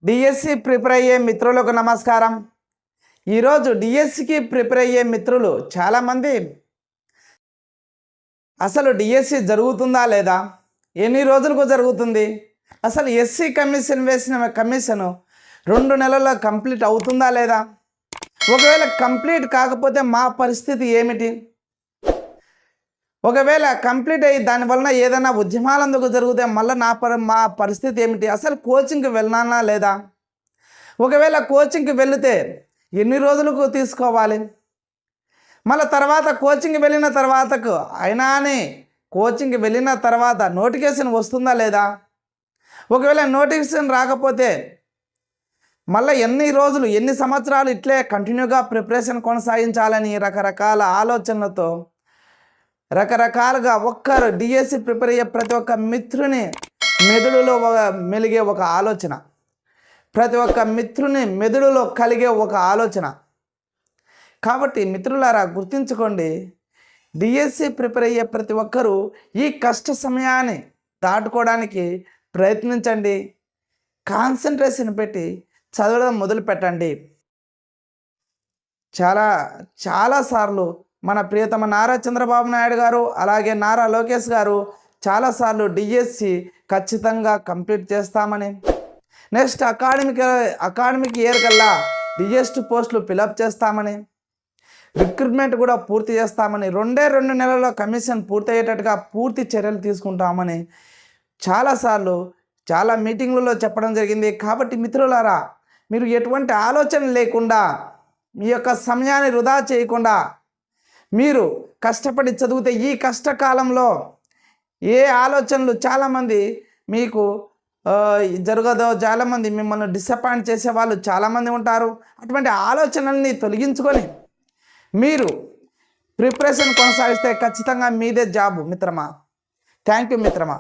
DSC prepare అయ్యే మిత్రులకు నమస్కారం. ఈరోజు డిఎస్సికి ప్రిపేర్ అయ్యే మిత్రులు చాలామంది అసలు డిఎస్సి జరుగుతుందా లేదా, ఎన్ని రోజులకు జరుగుతుంది, అసలు ఎస్సీ కమిషన్ వేసిన కమిషను 2 నెలల్లో కంప్లీట్ అవుతుందా లేదా, ఒకవేళ కంప్లీట్ కాకపోతే మా పరిస్థితి ఏమిటి, ఒకవేళ కంప్లీట్ అయ్యి దానివలన ఏదైనా ఉద్యమాలందుకు జరిగితే మళ్ళీ మా పరిస్థితి ఏమిటి, అసలు కోచింగ్కి వెళ్ళానా లేదా, ఒకవేళ కోచింగ్కి వెళితే ఎన్ని రోజులకు తీసుకోవాలి, మళ్ళీ తర్వాత కోచింగ్కి వెళ్ళిన తర్వాతకు అయినానే కోచింగ్కి వెళ్ళిన తర్వాత నోటిఫికేషన్ వస్తుందా లేదా, ఒకవేళ నోటిఫికేషన్ రాకపోతే మళ్ళీ ఎన్ని రోజులు ఎన్ని సంవత్సరాలు ఇట్లే కంటిన్యూగా ప్రిపరేషన్ కొనసాగించాలని రకరకాల ఆలోచనలతో రకరకాలుగా ఒక్కరు డిఎస్సి ప్రిపేర్ అయ్యే ప్రతి ఒక్క మిత్రుని మెదడులో మెలిగే ఒక ఆలోచన, ప్రతి ఒక్క మిత్రుని మెదడులో కలిగే ఒక ఆలోచన. కాబట్టి మిత్రులారా గుర్తుంచుకోండి, డిఎస్సి ప్రిపేర్ అయ్యే ప్రతి ఒక్కరూ ఈ కష్ట సమయాన్ని దాటుకోవడానికి ప్రయత్నించండి, కాన్సన్ట్రేషన్ పెట్టి చదవడం మొదలు పెట్టండి. చాలాసార్లు మన ప్రియతమ నారా చంద్రబాబు నాయుడు గారు అలాగే నారా లోకేష్ గారు చాలాసార్లు డిఎస్సి ఖచ్చితంగా కంప్లీట్ చేస్తామని, నెక్స్ట్ అకాడమిక్ ఇయర్ కల్లా డిఎస్సి పోస్టులు ఫిలప్ చేస్తామని, రిక్రూట్మెంట్ కూడా పూర్తి చేస్తామని, 2 నెలల్లో కమిషన్ పూర్తయ్యేటట్టుగా పూర్తి చర్యలు తీసుకుంటామని చాలాసార్లు చాలా మీటింగ్లలో చెప్పడం జరిగింది. కాబట్టి మిత్రులారా, మీరు ఎటువంటి ఆలోచన లేకుండా మీ యొక్క సమయాన్ని వృధా చేయకుండా మీరు కష్టపడి చదివితే ఈ కష్టకాలంలో ఏ ఆలోచనలు చాలామంది మీకు జరగదో, చాలామంది మిమ్మల్ని డిసప్పాయింట్ చేసే వాళ్ళు చాలామంది ఉంటారు. అటువంటి ఆలోచనల్ని తొలగించుకొని మీరు ప్రిపరేషన్ కొనసాగిస్తే ఖచ్చితంగా మీదే జాబు మిత్రమా. థ్యాంక్ యూ మిత్రమా.